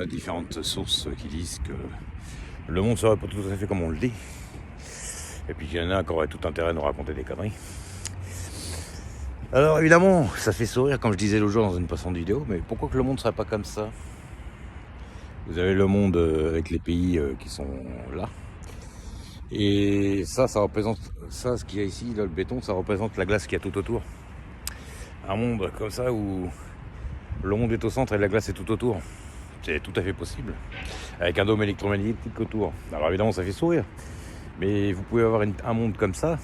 a différentes sources qui disent que le monde serait pas tout à fait comme on le dit. Et puis qu'il y en a qui auraient tout intérêt à nous raconter des conneries. Alors évidemment, ça fait sourire comme je disais l'autre jour dans une passante vidéo, mais pourquoi que le monde ne serait pas comme ça? Vous avez le monde avec les pays qui sont là. Et ça représente, ça ce qu'il y a ici, là, le béton, ça représente la glace qu'il y a tout autour. Un monde comme ça où le monde est au centre et la glace est tout autour. C'est tout à fait possible. Avec un dôme électromagnétique autour. Alors évidemment ça fait sourire. Mais vous pouvez avoir un monde comme ça,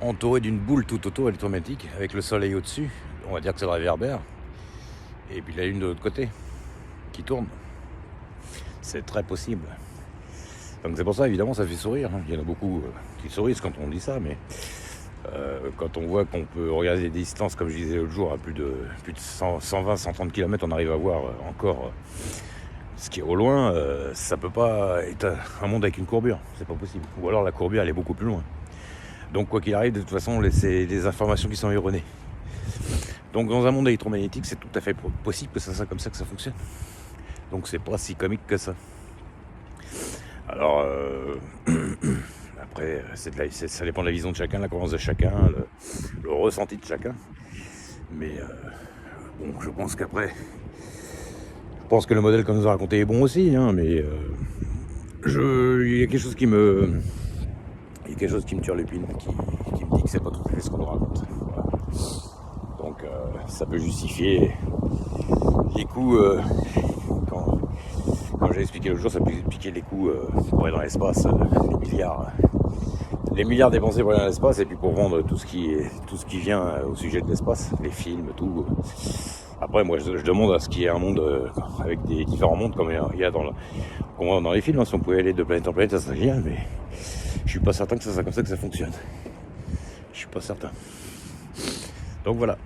entouré d'une boule tout autour électromagnétique, avec le soleil au-dessus. On va dire que c'est le réverbère. Et puis la lune de l'autre côté, qui tourne. C'est très possible. Donc c'est pour ça évidemment ça fait sourire. Il y en a beaucoup qui sourient quand on dit ça, mais quand on voit qu'on peut regarder des distances, comme je disais l'autre jour, à plus de 120-130 km, on arrive à voir encore ce qui est au loin, ça peut pas être un monde avec une courbure, c'est pas possible. Ou alors la courbure elle est beaucoup plus loin. Donc quoi qu'il arrive, de toute façon, c'est des informations qui sont erronées. Donc dans un monde électromagnétique, c'est tout à fait possible que ça soit comme ça que ça fonctionne. Donc c'est pas si comique que ça. Alors après, ça dépend de la vision de chacun, la croyance de chacun, le ressenti de chacun. Mais bon, je pense qu'après, je pense que le modèle qu'on nous a raconté est bon aussi, hein, mais il y a quelque chose qui me tire l'épine, qui me dit que c'est pas tout à fait ce qu'on nous raconte. Voilà. Donc ça peut justifier les coûts, comme j'ai expliqué l'autre jour, ça peut expliquer les coûts pour aller dans l'espace, les milliards dépensés pour aller dans l'espace, et puis pour vendre tout ce qui vient au sujet de l'espace, les films, tout. Après, moi, je demande à ce qu'il y ait un monde avec des différents mondes, comme il y a dans les films. Hein. Si on pouvait aller de planète en planète, ça serait génial, mais je suis pas certain que ça soit comme ça que ça fonctionne. Je suis pas certain. Donc voilà.